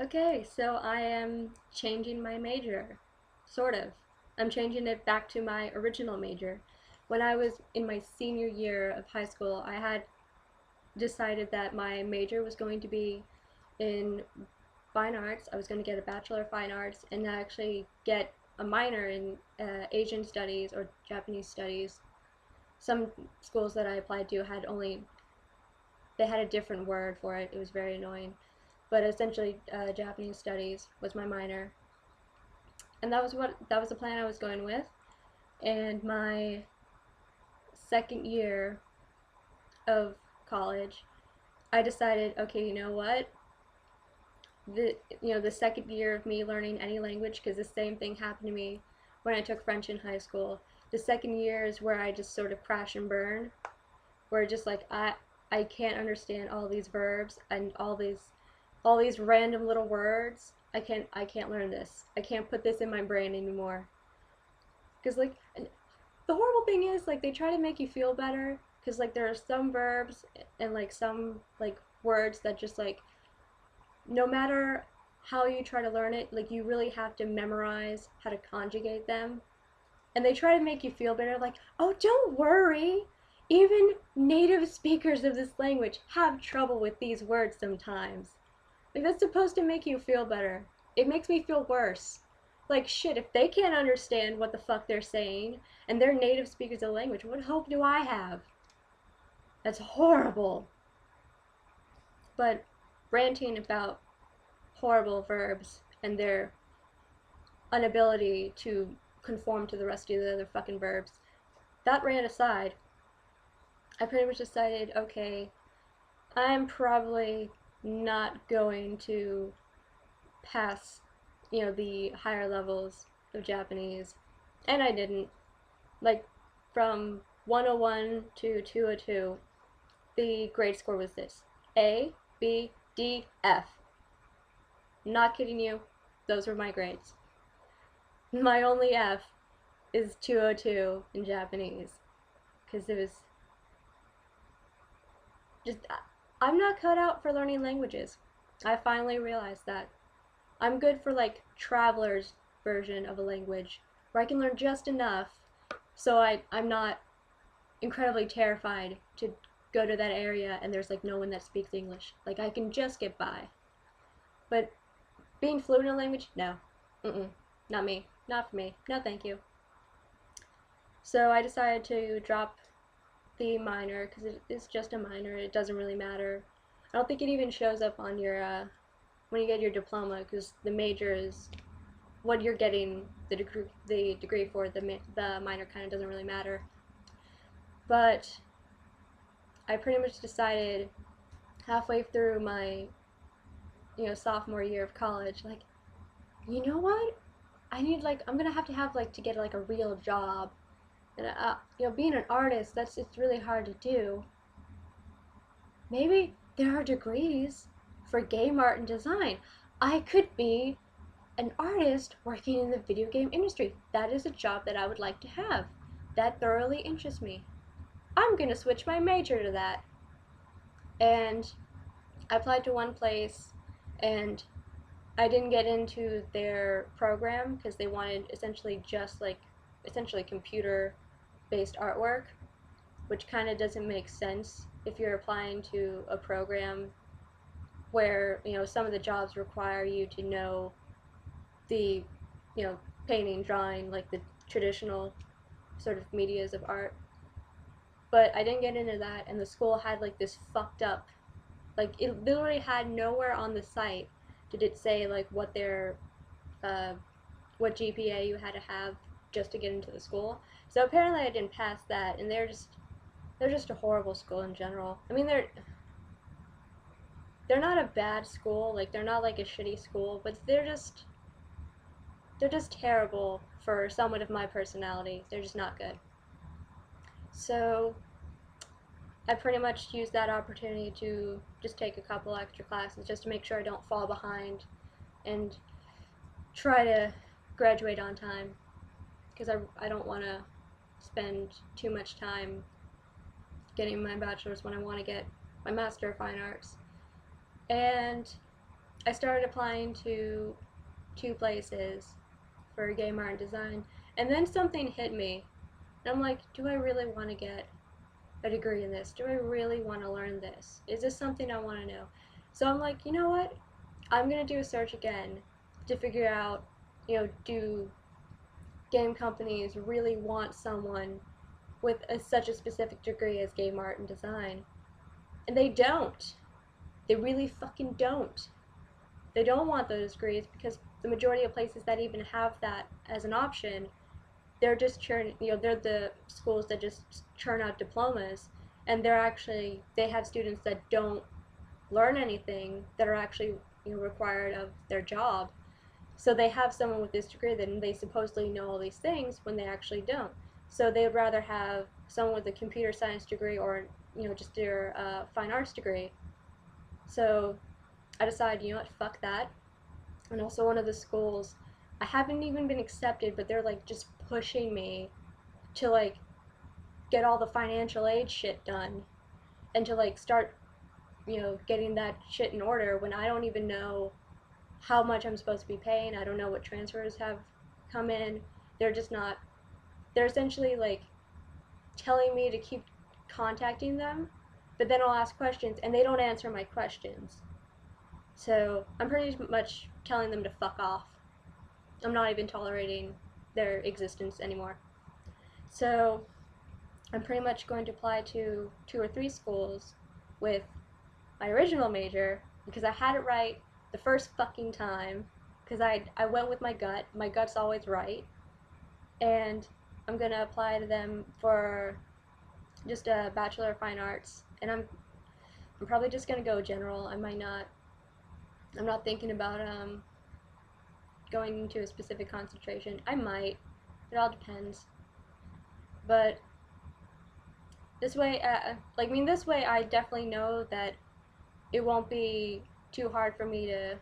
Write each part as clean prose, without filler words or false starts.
Okay, so I am changing my major. Sort of. I'm changing it back to my original major. When I was in my senior year of high school, I had decided that my major was going to be in fine arts. I was going to get a Bachelor of Fine Arts and actually get a minor in Asian studies or Japanese studies. Some schools that I applied to had only, they had a different word for it. It was very annoying. But essentially, Japanese studies was my minor, and that was the plan I was going with. And my second year of college, I decided, okay, you know what? The second year of me learning any language, because the same thing happened to me when I took French in high school. The second year is where I just sort of crash and burn, where just like I can't understand all these verbs and all these random little words. I can't learn this. I can't put this in my brain anymore. Cuz like the horrible thing is like they try to make you feel better cuz like there are some verbs and like some like words that just like no matter how you try to learn it, like you really have to memorize how to conjugate them. And they try to make you feel better like, "Oh, don't worry. Even native speakers of this language have trouble with these words sometimes." Like that's supposed to make you feel better. It makes me feel worse. Like shit, if they can't understand what the fuck they're saying and they're native speakers of the language, what hope do I have? That's horrible. But ranting about horrible verbs and their inability to conform to the rest of the other fucking verbs, that rant aside, I pretty much decided, okay, I'm probably not going to pass, the higher levels of Japanese. And I didn't. Like, from 101 to 202, the grade score was this: A, B, D, F. Not kidding you, those were my grades. My only F is 202 in Japanese. Because it was just. I'm not cut out for learning languages. I finally realized that. I'm good for like traveler's version of a language where I can learn just enough so I'm not incredibly terrified to go to that area and there's like no one that speaks English. Like I can just get by. But being fluent in a language, no. Mm-mm. Not me. Not for me. No thank you. So I decided to drop the minor because it is just a minor. It doesn't really matter. I don't think it even shows up on your when you get your diploma because the major is what you're getting the degree for. The minor kind of doesn't really matter. But I pretty much decided halfway through my sophomore year of college, like, you know what? I'm gonna have like to get like a real job, and being an artist, it's really hard to do. Maybe there are degrees for game art and design. I could be an artist working in the video game industry. That is a job that I would like to have. That thoroughly interests me. I'm gonna switch my major to that. And I applied to one place, and I didn't get into their program because they wanted essentially just like essentially computer based artwork, which kind of doesn't make sense if you're applying to a program where some of the jobs require you to know the painting, drawing, like the traditional sort of medias of art. But I didn't get into that, and the school had like this fucked up, like it literally had nowhere on the site did it say like uh, what GPA you had to have just to get into the school. So apparently I didn't pass that, and they're just a horrible school in general. I mean they're not a bad school, like they're not like a shitty school, but they're just terrible for someone of my personality. They're just not good. So I pretty much used that opportunity to just take a couple extra classes just to make sure I don't fall behind and try to graduate on time because I don't want to spend too much time getting my bachelor's when I want to get my master of fine arts. And I started applying to 2 places for game art and design, and then something hit me, and I'm like, do I really want to get a degree in this? Do I really want to learn this? Is this something I want to know? So I'm like, you know what? I'm gonna do a search again to figure out, do game companies really want someone with such a specific degree as game art and design? And they don't. They really fucking don't. They don't want those degrees because the majority of places that even have that as an option, they're just they're the schools that just churn out diplomas, and they have students that don't learn anything that are actually required of their job. So they have someone with this degree, then they supposedly know all these things when they actually don't. So they would rather have someone with a computer science degree or just their fine arts degree. So I decided, what, fuck that. And also one of the schools, I haven't even been accepted, but they're like just pushing me to like get all the financial aid shit done and to like start, getting that shit in order when I don't even know how much I'm supposed to be paying. I don't know what transfers have come in. They're just not, they're essentially like telling me to keep contacting them, but then I'll ask questions and they don't answer my questions. So I'm pretty much telling them to fuck off. I'm not even tolerating their existence anymore. So I'm pretty much going to apply to 2 or 3 schools with my original major because I had it right the first fucking time because I went with my gut. My gut's always right. And I'm going to apply to them for just a Bachelor of Fine Arts. And I'm probably just going to go general. I'm not thinking about going into a specific concentration. I might. It all depends. But this way, this way I definitely know that it won't be too hard for me to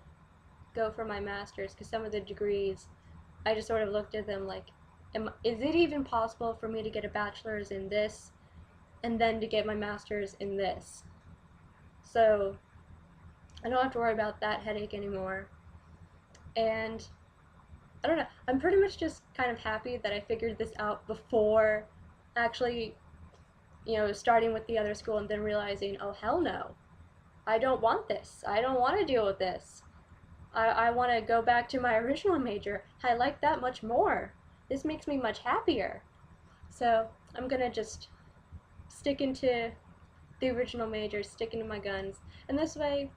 go for my master's because some of the degrees, I just sort of looked at them like, is it even possible for me to get a bachelor's in this and then to get my master's in this? So I don't have to worry about that headache anymore. And I don't know, I'm pretty much just kind of happy that I figured this out before actually, starting with the other school and then realizing, oh hell no, I don't want this. I don't want to deal with this. I want to go back to my original major. I like that much more. This makes me much happier. So I'm gonna just stick into the original major, stick into my guns. And this way,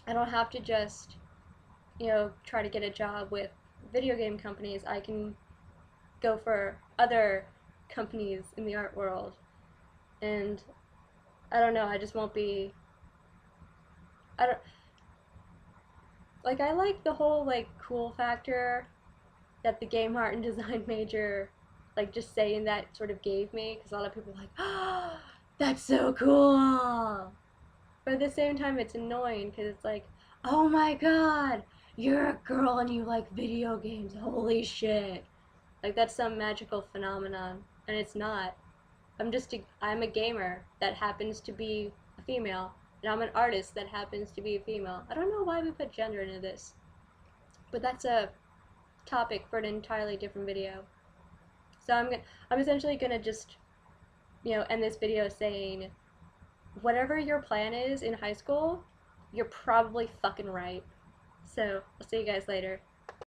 I don't have to just, try to get a job with video game companies. I can go for other companies in the art world. And I don't know, I just won't be, I don't, like, I like the whole, like, cool factor that the game art and design major, like, just saying that sort of gave me, because a lot of people are like, oh, that's so cool. But at the same time, it's annoying, because it's like, oh my god, you're a girl and you like video games, holy shit. Like, that's some magical phenomenon, and it's not. I'm a gamer that happens to be a female, and I'm an artist that happens to be a female. I don't know why we put gender into this, but that's a topic for an entirely different video. So I'm essentially gonna just, end this video saying, whatever your plan is in high school, you're probably fucking right. So I'll see you guys later.